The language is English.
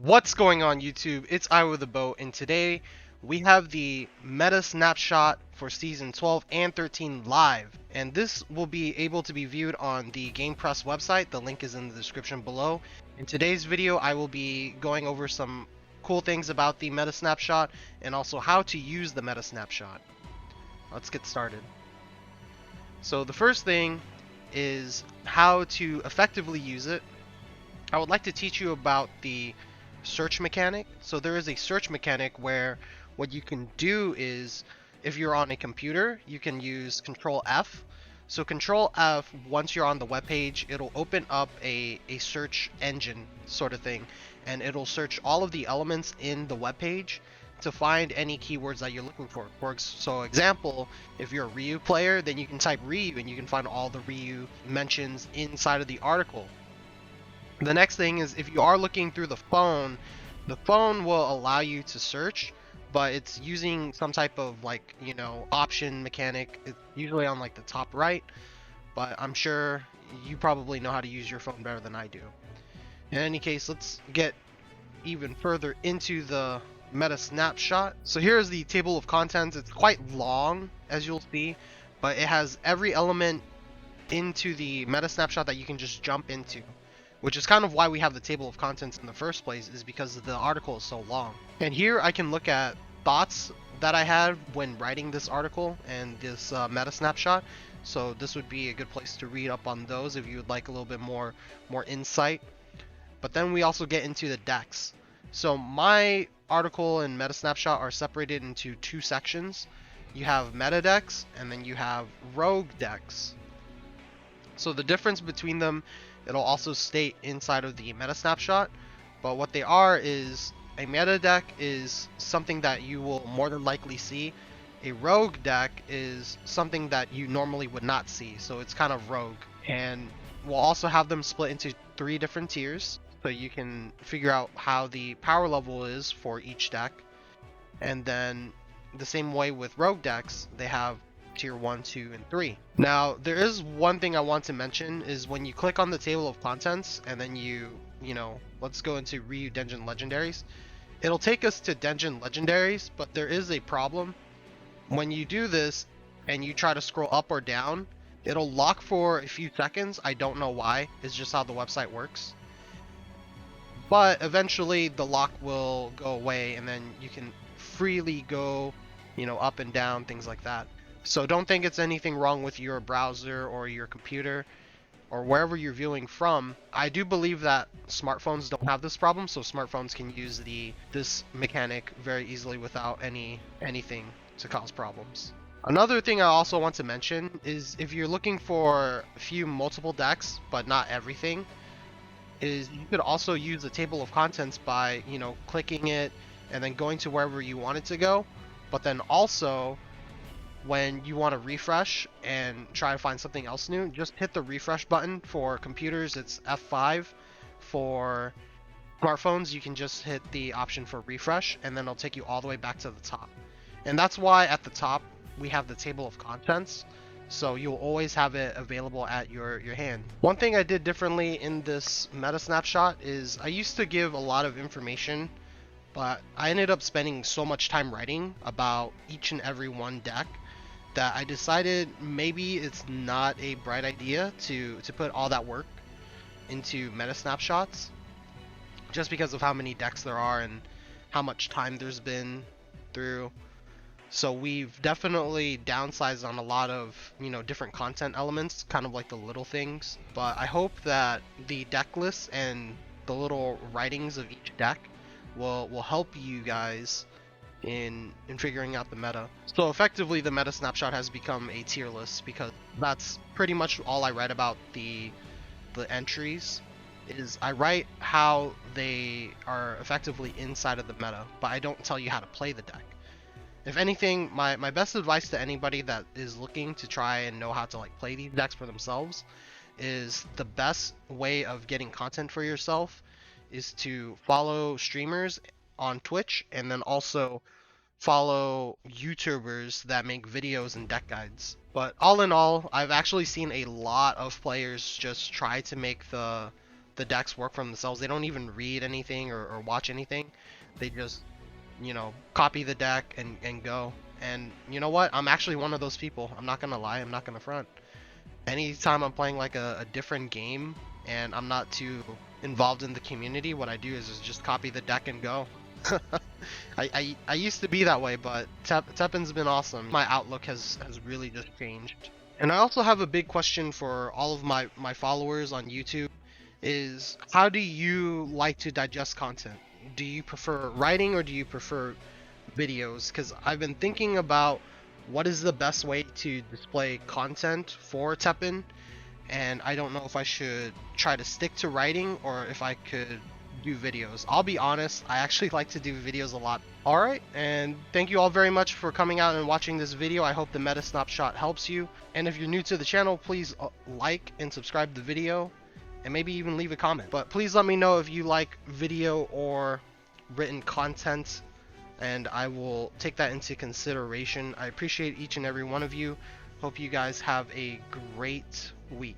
What's going on YouTube? It's I with the boat, and today we have the Meta Snapshot for Season 12 and 13 live. And this will be able to be viewed on the Game Press website. The link is in the description below. In today's video, I will be going over some cool things about the Meta Snapshot and also how to use the Meta Snapshot. Let's get started. So the first thing is how to effectively use it. I would like to teach you about the search mechanic. So there is a search mechanic where what you can do is, if you're on a computer, you can use Control F. So Control F, once you're on the web page, it'll open up a search engine sort of thing, and it'll search all of the elements in the web page to find any keywords that you're looking for. So example, if you're a Ryu player, then you can type Ryu and you can find all the Ryu mentions inside of the article. The next thing is, if you are looking through the phone will allow you to search, but it's using some type of option mechanic. It's usually on like the top right, but I'm sure you probably know how to use your phone better than I do. In any case, let's get even further into the Meta Snapshot. So here's the table of contents. It's quite long, as you'll see, but it has every element into the Meta Snapshot that you can just jump into, which is kind of why we have the table of contents in the first place, is because the article is so long. And here I can look at thoughts that I had when writing this article and this Meta Snapshot. So this would be a good place to read up on those if you would like a little bit more insight. But then we also get into the decks. So my article and Meta Snapshot are separated into two sections. You have meta decks and then you have rogue decks. So the difference between them, it'll also state inside of the Meta Snapshot, but what they are is, a meta deck is something that you will more than likely see. A rogue deck is something that you normally would not see, so it's kind of rogue. And we'll also have them split into 3 different tiers, so you can figure out how the power level is for each deck. And then the same way with rogue decks, they have tier 1, 2, and 3. Now, there is one thing I want to mention, is when you click on the table of contents and then let's go into Ryu Denjin Legendaries. It'll take us to Denjin Legendaries, but there is a problem. When you do this and you try to scroll up or down, it'll lock for a few seconds. I don't know why. It's just how the website works. But eventually the lock will go away and then you can freely go, up and down, things like that. So don't think it's anything wrong with your browser or your computer or wherever you're viewing from. I do believe that smartphones don't have this problem, so smartphones can use this mechanic very easily without anything to cause problems. Another thing I also want to mention is, if you're looking for a few multiple decks but not everything, is you could also use the table of contents by clicking it and then going to wherever you want it to go. But then also, when you want to refresh and try to find something else new, just hit the refresh button. For computers, it's F5. For smartphones, you can just hit the option for refresh, and then it'll take you all the way back to the top. And that's why at the top we have the table of contents, so you'll always have it available at your hand. One thing I did differently in this Meta Snapshot is, I used to give a lot of information, but I ended up spending so much time writing about each and every one deck that I decided maybe it's not a bright idea to put all that work into Meta Snapshots, just because of how many decks there are and how much time there's been through. So we've definitely downsized on a lot of different content elements, kind of like the little things. But I hope that the deck lists and the little writings of each deck will help you guys in figuring out the meta. So effectively, the Meta Snapshot has become a tier list, because that's pretty much all I write about the entries. Is I write how they are effectively inside of the meta, but I don't tell you how to play the deck. If anything, my best advice to anybody that is looking to try and know how to play these decks for themselves, is the best way of getting content for yourself is to follow streamers on Twitch, and then also follow YouTubers that make videos and deck guides. But all in all, I've actually seen a lot of players just try to make the the decks work from themselves. They don't even read anything or watch anything. They just, copy the deck and go. And you know what? I'm actually one of those people. I'm not gonna lie. I'm not gonna front. Anytime I'm playing like a different game and I'm not too involved in the community, what I do is just copy the deck and go. I used to be that way, but Teppen's been awesome. My outlook has really just changed. And I also have a big question for all of my followers on YouTube is how do you like to digest content? Do you prefer writing or do you prefer videos? Because I've been thinking about what is the best way to display content for Teppen, and I don't know if I should try to stick to writing or if I could do videos. I'll be honest, I actually like to do videos a lot. Alright, and thank you all very much for coming out and watching this video. I hope the Meta Snapshot helps you. And if you're new to the channel, please like and subscribe the video, and maybe even leave a comment. But please let me know if you like video or written content, and I will take that into consideration. I appreciate each and every one of you. Hope you guys have a great week.